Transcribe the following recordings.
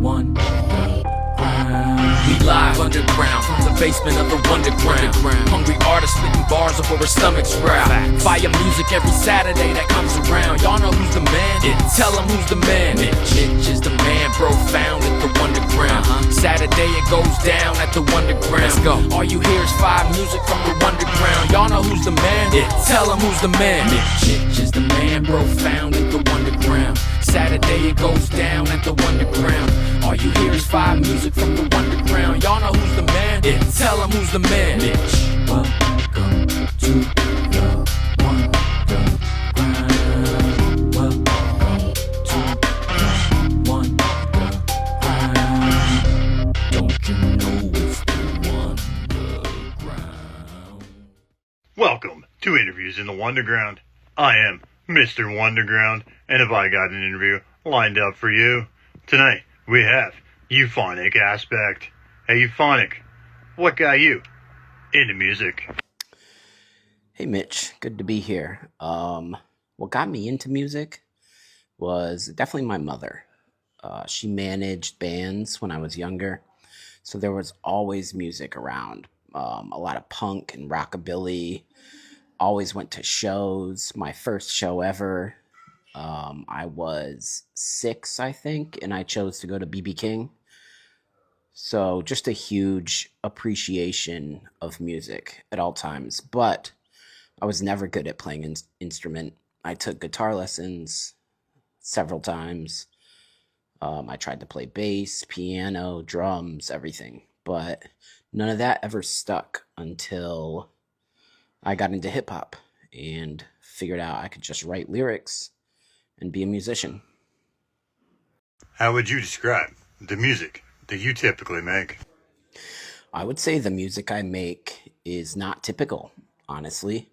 Wunderground. We live underground from the basement of the Wunderground. Hungry artists spitting bars before our stomachs growl. Fire music every Saturday that comes around. Y'all know who's the man? Tell them who's the man. Mitch is the man, bro, found at the Wunderground. Saturday it goes down at the Wunderground. Let's go. All you hear is fire music from the Wunderground. Y'all know who's the man? Tell them who's the man. Mitch is the man, bro, found at the Wunderground. Saturday it goes down at the Wunderground. All you hear is fire music from the Wunderground. Y'all know who's the man? Tell them who's the man. Mitch. Welcome to the Wunderground. Welcome to the Wunderground. Don't you know it's the Wunderground? Welcome to Interviews in the Wunderground. I am Mr. Wunderground, and have I got an interview lined up for you? Tonight, we have Euphonic Aspekt. Hey, Euphonic, what got you into music? Hey Mitch, good to be here. What got me into music was definitely my mother. She managed bands when I was younger, so there was always music around. A lot of punk and rockabilly. Always went to shows. My first show ever, I was 6, I think, and I chose to go to BB King. So just a huge appreciation of music at all times, but I was never good at playing an instrument. I took guitar lessons several times. I tried to play bass, piano, drums, everything, but none of that ever stuck until I got into hip hop and figured out I could just write lyrics and be a musician. How would you describe the music that you typically make? I would say the music I make is not typical, honestly.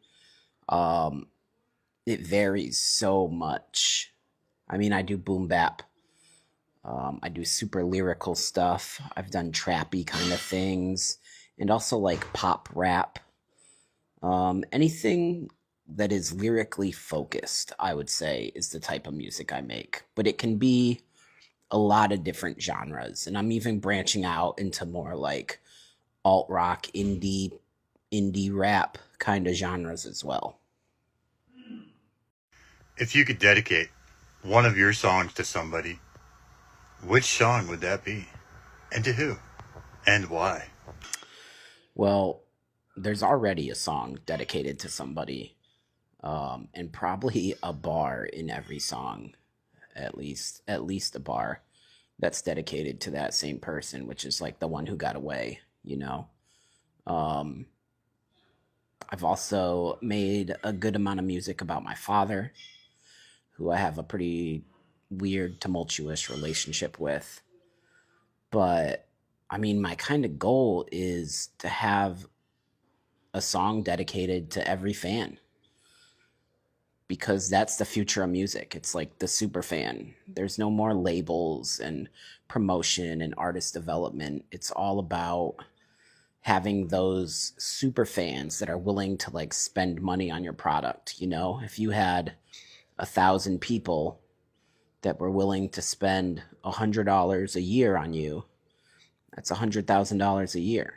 It varies so much. I mean, I do boom bap. I do super lyrical stuff. I've done trappy kind of things, and also like pop rap. Anything that is lyrically focused, I would say, is the type of music I make. But it can be a lot of different genres, and I'm even branching out into more like alt rock, indie rap kind of genres as well. If you could dedicate one of your songs to somebody, which song would that be? And to who? And why? Well, there's already a song dedicated to somebody, and probably a bar in every song, at least a bar that's dedicated to that same person, which is like the one who got away, you know. I've also made a good amount of music about my father, who I have a pretty weird, tumultuous relationship with. But I mean, my kind of goal is to have a song dedicated to every fan, because that's the future of music. It's like the super fan. There's no more labels and promotion and artist development. It's all about having those super fans that are willing to like spend money on your product. You know, if you had 1,000 people that were willing to spend $100 a year on you, that's $100,000 a year.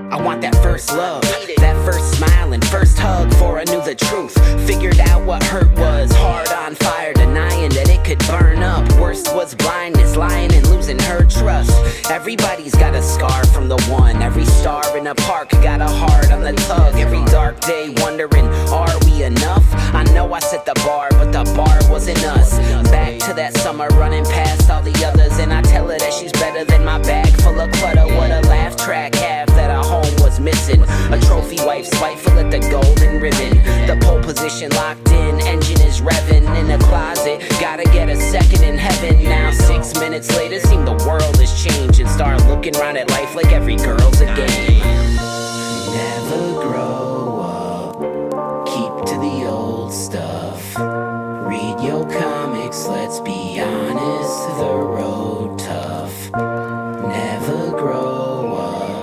I want that first love, that first smile and first hug, for I knew the truth. Figured out what hurt was, hard on fire, denying that it could burn up. Worst was blindness, lying and losing her trust. Everybody's got a scar from the one. Every star in a park got a heart on the tug. Every dark day wondering, are we enough? I know I set the bar, but the bar wasn't us. Back to that summer, running past all the others, and I tell her that she's better than my bag full of clutter. What a laugh track have that a home was missing. A trophy wife spiteful at the golden ribbon. The pole position locked in, engine is revving. In the closet, gotta get a second in heaven. Now 6 minutes later, seem the world has changed, and start looking around at life like every girl's a game. Never grow up, keep to the old stuff. Read your comics, let's be honest, the road tough. Never grow up,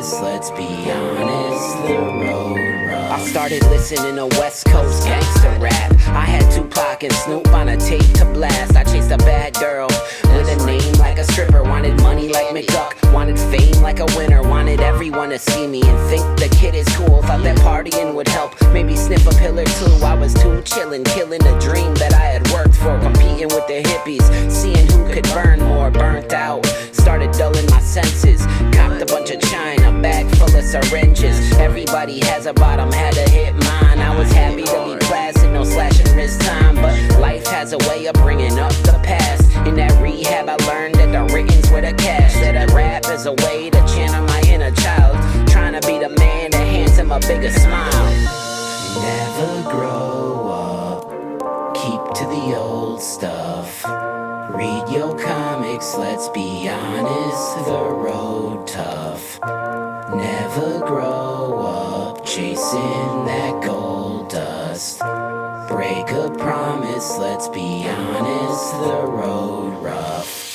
promise, let's be honest, the road rough. I started listening to West Coast gangsta rap. I had Tupac and Snoop on a tape to blast. I chased a bad girl with a name like a stripper. Wanted money like McDuck, wanted fame like a winner. Wanted everyone to see me and think the kid is cool. Thought that partying would help, maybe sniff a pill or two. I was too chillin', killing a dream that I had worked for. Competing with the hippies, seeing who could burn more. Burnt out, started dulling my senses. Copped a bunch of China, bag full of syringes. Everybody has a bottom, had to hit mine. I was happy to be placid, no slashing wrist time. But life has a way of bringing up the past. In that rehab I learned that the written's were the cash. That I rap is a way to channel my inner child. Trying to be the man that hands him a bigger smile. Never grow up, keep to the old stuff. Read your comics, let's be honest, the road tough. Never grow up, chasing that gold dust. Break a promise, let's be honest, the road rough.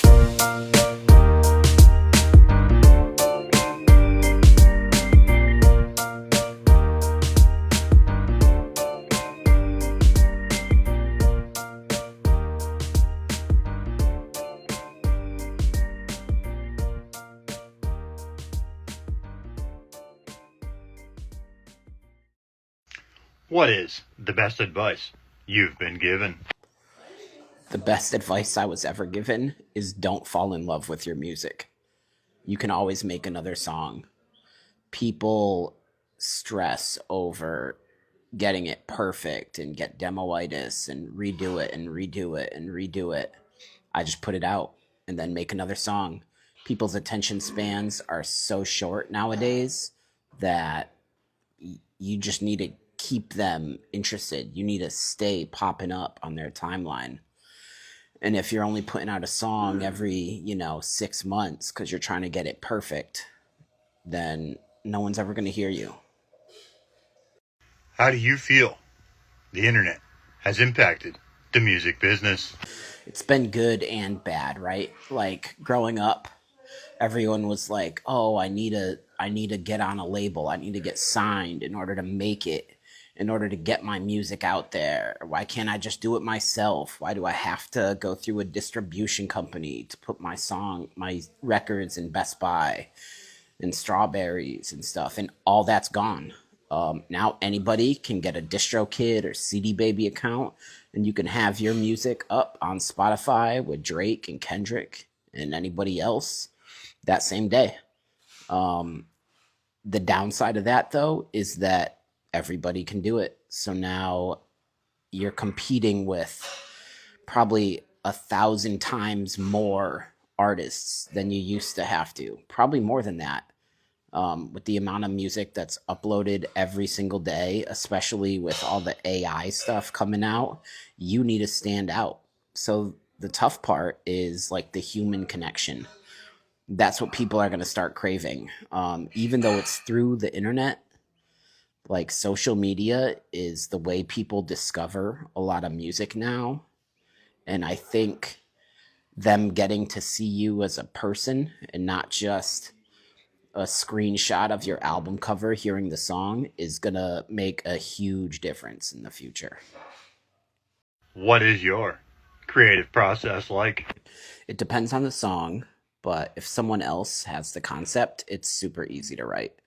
What is the best advice you've been given? The best advice I was ever given is don't fall in love with your music. You can always make another song. People stress over getting it perfect and get demoitis and redo it and redo it and redo it. I just put it out and then make another song. People's attention spans are so short nowadays that you just need to keep them interested. You need to stay popping up on their timeline. And if you're only putting out a song every, 6 months because you're trying to get it perfect, then no one's ever going to hear you. How do you feel the internet has impacted the music business? It's been good and bad, right? Like growing up, everyone was like, "Oh, I need to get on a label. I need to get signed in order to make it, in order to get my music out there. Why can't I just do it myself? Why do I have to go through a distribution company to put my records in Best Buy and Strawberries and stuff?" And all that's gone. Now anybody can get a DistroKid or CD Baby account, and you can have your music up on Spotify with Drake and Kendrick and anybody else that same day. The downside of that, though, is that everybody can do it. So now you're competing with probably 1,000 times more artists than you used to have to. Probably more than that. With the amount of music that's uploaded every single day, especially with all the AI stuff coming out, you need to stand out. So the tough part is like the human connection. That's what people are going to start craving. Even though it's through the internet, like social media is the way people discover a lot of music now. And I think them getting to see you as a person and not just a screenshot of your album cover hearing the song is going to make a huge difference in the future. What is your creative process like? It depends on the song, but if someone else has the concept, it's super easy to write.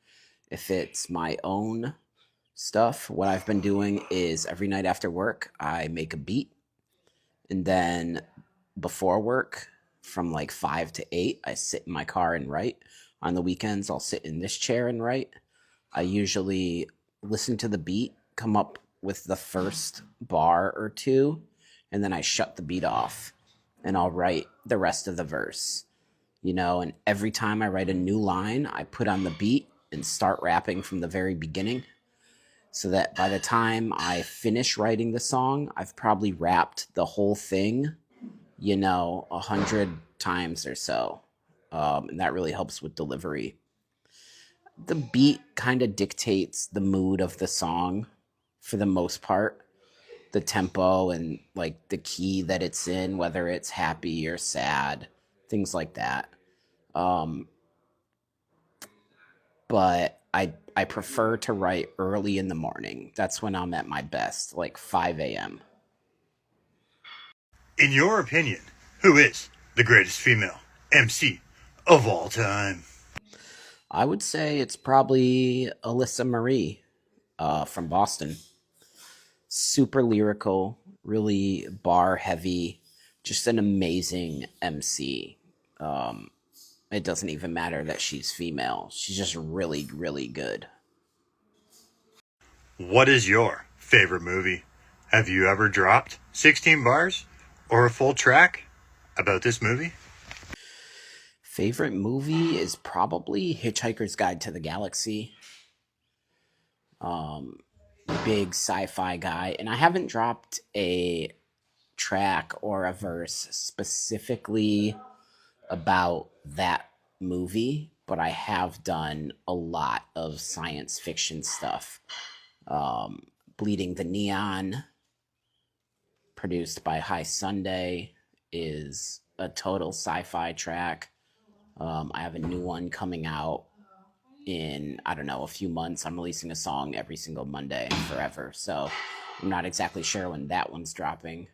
If it's my own stuff, what I've been doing is every night after work, I make a beat. And then before work, from like 5 to 8, I sit in my car and write. On the weekends, I'll sit in this chair and write. I usually listen to the beat, come up with the first bar or two, and then I shut the beat off and I'll write the rest of the verse. And every time I write a new line, I put on the beat and start rapping from the very beginning, so that by the time I finish writing the song, I've probably rapped the whole thing, 100 times or so. And that really helps with delivery. The beat kind of dictates the mood of the song for the most part. The tempo and like the key that it's in, whether it's happy or sad, things like that. but I prefer to write early in the morning. That's when I'm at my best, like 5 a.m. In your opinion, who is the greatest female MC of all time? I would say it's probably Alyssa Marie from Boston. Super lyrical, really bar heavy, just an amazing MC. It doesn't even matter that she's female. She's just really, really good. What is your favorite movie? Have you ever dropped 16 bars or a full track about this movie? Favorite movie is probably Hitchhiker's Guide to the Galaxy. Big sci-fi guy, and I haven't dropped a track or a verse specifically about that movie, but I have done a lot of science fiction stuff. Bleeding the Neon, produced by High Sunday, is a total sci-fi track. I have a new one coming out in, I don't know, a few months. I'm releasing a song every single Monday forever, so I'm not exactly sure when that one's dropping.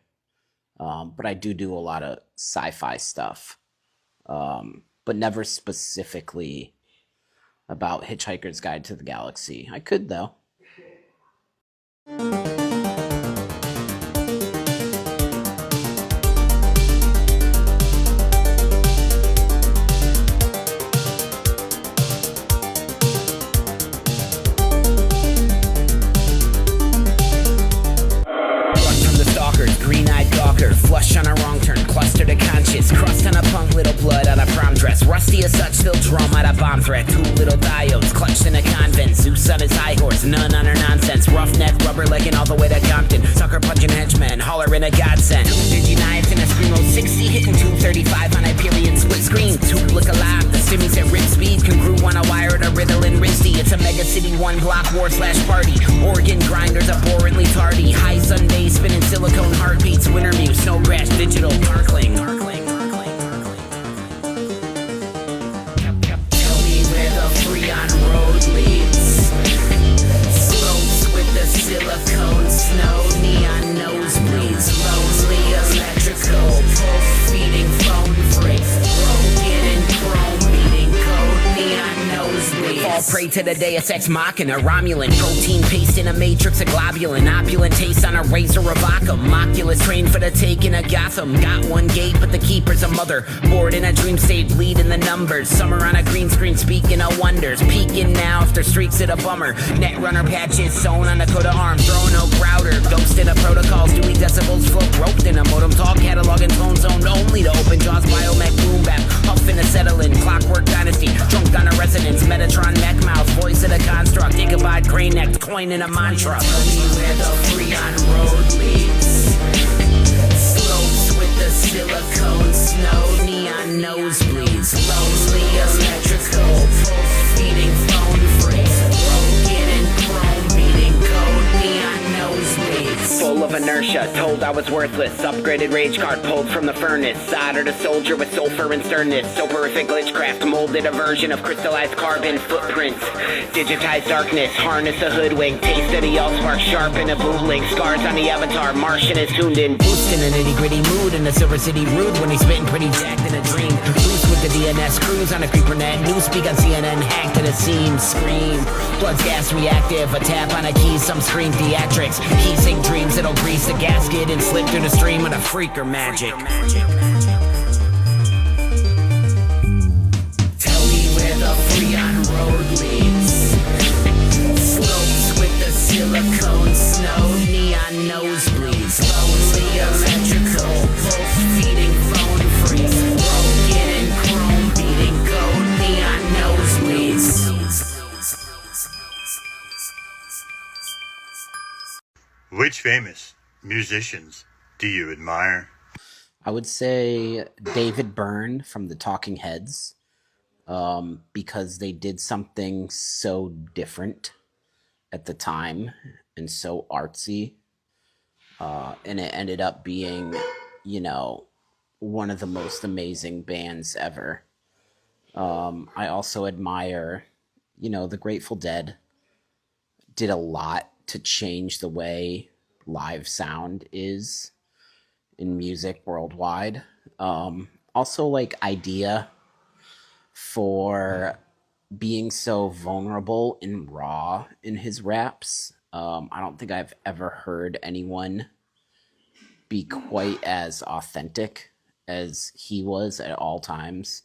But I do a lot of sci-fi stuff, but never specifically about Hitchhiker's Guide to the Galaxy. I could, though. Green-eyed gawker, flush on a wrong turn, clustered to conscious, crust on a punk, little blood on a prom dress, rusty as such, still drum out a bomb threat, two little diodes, clutched in a convent, Zeus on his high horse, none on her nonsense, roughneck, rubber legging all the way to Compton, sucker punching henchmen, hollering a godsend, digi knives in a Screamo 60, hitting 235 on Hyperion split screen, two look alive, the stimmies at rip speed, congruent on a wire to Ritalin Risty, it's a mega city, one block war slash party, Oregon grinders abhorrently tardy, high Sunday, spinning silicone heartbeats, winter muse, snow crash, digital, parkling. Tell me where the Freon road leads. Slopes with the silicone snow, neon nosebleeds, Mosley electrical, pulse feeding phone freight, broken and chrome beating code, neon nosebleeds. Fall prey to the Deus Ex Machina, Romulan, protein paste in a matrix of globulin, opulent taste on a razor of Occam, Oculus trained for the taking of Gotham, got one gate but the keeper's a mother, bored in a dream state, bleeding the numbers, summer on a green screen speaking of wonders, peeking now after streaks at a bummer, net runner patches sewn on a coat of arms, throwing no Crowder, ghost in a protocols, Dewey decibels float roped in a modem talk, catalog and tone zoned only to open jaws, biomech boom bap, huffing acetylene, clockwork dynasty, drunk on a resonance, Metatron mech mouth, voice of the construct, Ichabod crane necked, coin in a mantra. Tell me where the Freon road leads. Slopes with the silicone snow, neon nosebleeds, Mosley electrical, pulse feeding phone freight, broken and chrome beating code, neon nosebleeds. Full of inertia, told I was worthless, upgraded rage card pulled from the furnace, soldered a soldier with sulfur and sternness, soporific glitchcraft, molded a version of crystallized carbon footprints, digitized darkness, harness a hoodwink, taste of the allspark, sharp in a bootling, scars on the avatar, Martian is tuned in, boosting a nitty gritty mood in the Silver City rude when he's spitting pretty jacked in a dream, loose with the DNS cruise on a creeper net, newspeak on CNN, hacked to the seam, scream, blood's gas reactive, a tap on a key, some screen theatrics, key sync dreams, it'll grease the gasket and slip through the stream of the freaker magic. Tell me where the Freon road leads. Slopes with the silicone snow, neon nosebleeds, Mosley electrical, pulse feeding phone freeze, broken and chrome beating code, neon nosebleeds. Which famous musicians do you admire? I would say David Byrne from the Talking Heads, because they did something so different at the time and so artsy, and it ended up being, one of the most amazing bands ever. I also admire, the Grateful Dead did a lot to change the way live sound is in music worldwide. Also, like, Idea for being so vulnerable and raw in his raps. I don't think I've ever heard anyone be quite as authentic as he was at all times.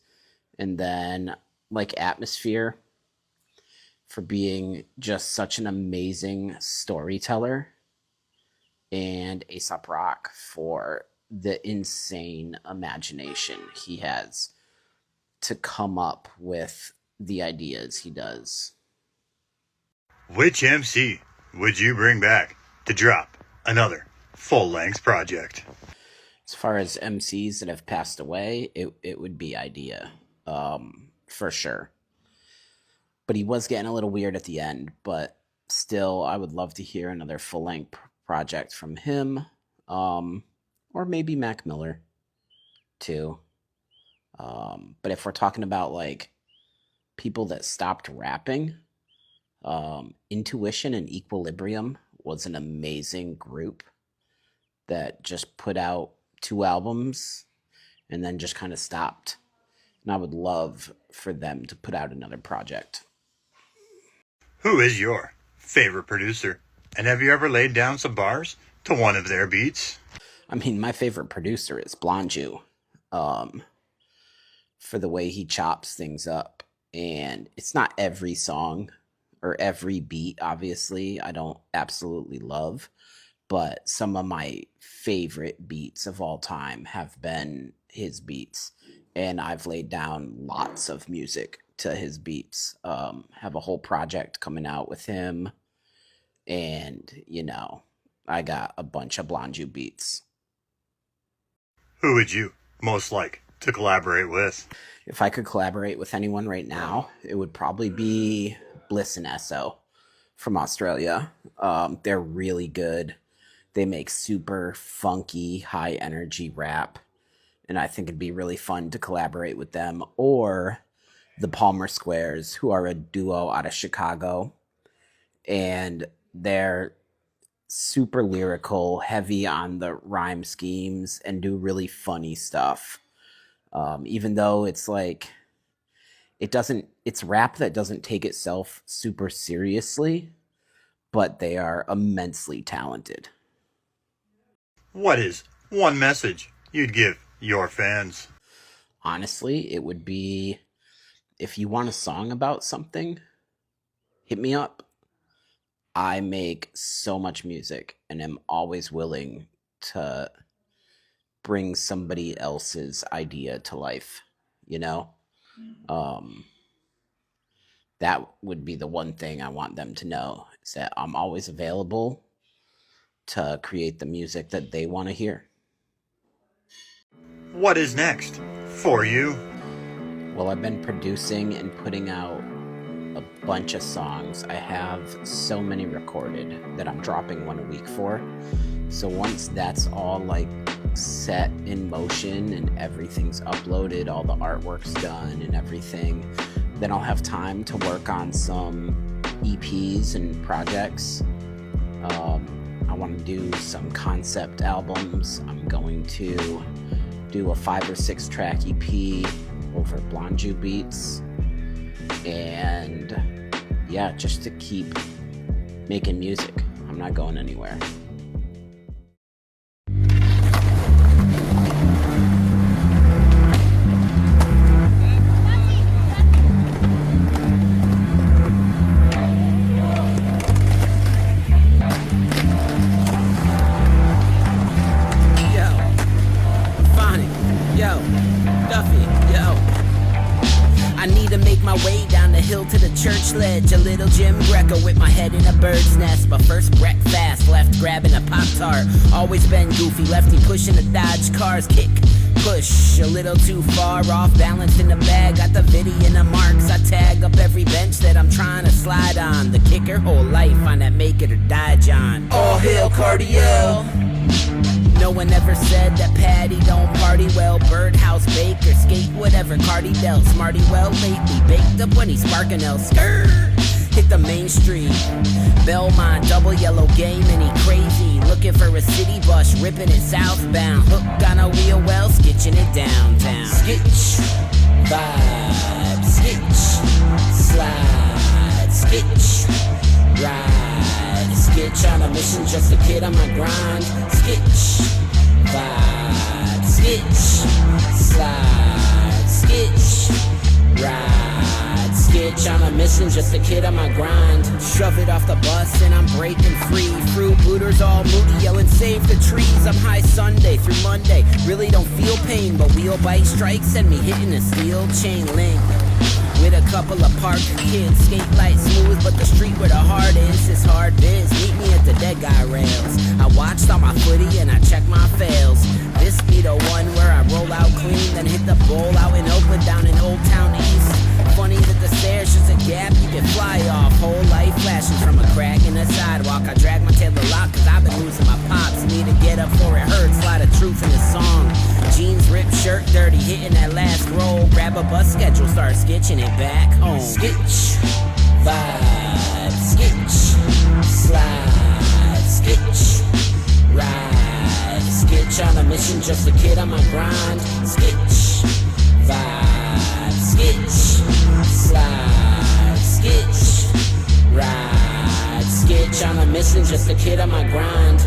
And then, like, Atmosphere for being just such an amazing storyteller, and Aesop Rock for the insane imagination he has to come up with the ideas he does. Which MC would you bring back to drop another full-length project? As far as MCs that have passed away, it would be Idea, for sure. But he was getting a little weird at the end, but still, I would love to hear another full-length project from him, or maybe Mac Miller, too. But if we're talking about, like, people that stopped rapping, Intuition and Equilibrium was an amazing group that just put out 2 albums and then just kind of stopped. And I would love for them to put out another project. Who is your favorite producer? And have you ever laid down some bars to one of their beats? I mean, my favorite producer is Blonju, for the way he chops things up. And it's not every song or every beat, obviously, I don't absolutely love. But some of my favorite beats of all time have been his beats. And I've laid down lots of music to his beats. Have a whole project coming out with him. And, I got a bunch of Blonju beats. Who would you most like to collaborate with? If I could collaborate with anyone right now, it would probably be Bliss and Esso from Australia. They're really good. They make super funky, high energy rap. And I think it'd be really fun to collaborate with them. Or the Palmer Squares, who are a duo out of Chicago. And they're super lyrical, heavy on the rhyme schemes, and do really funny stuff. Even though it's like, it's rap that doesn't take itself super seriously, but they are immensely talented. What is one message you'd give your fans? Honestly, it would be, if you want a song about something, hit me up. I make so much music and am always willing to bring somebody else's idea to life, that would be the one thing I want them to know, is that I'm always available to create the music that they want to hear. What is next for you? Well, I've been producing and putting out a bunch of songs. I have so many recorded that I'm dropping one a week for. So once that's all like set in motion and everything's uploaded, all the artwork's done and everything, then I'll have time to work on some EPs and projects. I want to do some concept albums. I'm going to do a 5 or 6 track EP over Blonju beats. And yeah, just to keep making music. I'm not going anywhere. Church ledge, a little Jim Greco with my head in a bird's nest. But first breakfast, left grabbing a Pop-Tart. Always been goofy, lefty pushing the Dodge cars. Kick, push, a little too far off, balance in the bag. Got the viddy and the marks, I tag up every bench that I'm trying to slide on. The kicker, whole life on that make it or die John. All hail cardio. No one ever said that Patty don't party well. Birdhouse, baker, skate, whatever. Cardi dealt, smarty well lately. Baked up when he's sparking El skirt. Hit the main street, Belmont, double yellow game, and he crazy. Looking for a city bus, ripping it southbound. Hook on a wheel well, sketching it downtown. Sketch, vibe, sketch, slide, sketch, ride. Sketch on a mission, just a kid on my grind. Sketch, vibe, sketch, slide, sketch, ride. Sketch on a mission, just a kid on my grind. Shove it off the bus and I'm breaking free. Fruit booters all moody, yelling save the trees. I'm high Sunday through Monday, really don't feel pain, but wheel bite strikes send me hitting a steel chain link. With a couple of parked kids, skate light smooth, but the street where the heart is hard biz. Meet me at the dead guy rails. I watched all my footy and I checked my fails. This be the one where I roll out clean, then hit the bowl out in Oakland, down in Old Town East. Funny that the stairs just a gap you can fly off. Whole life flashing from a crack in the sidewalk. I drag my tail a lot cause I've been losing my pops. Need to get up for it hurts, lot of truth in the song. Jeans ripped, shirt dirty, hitting that last roll. Grab a bus schedule, start sketching it back home. Sketch, vibe, sketch, slide, sketch, ride. Sketch on a mission, just a kid on my grind. Sketch, vibe, sketch, slide, sketch, ride. Sketch on a mission, just a kid on my grind.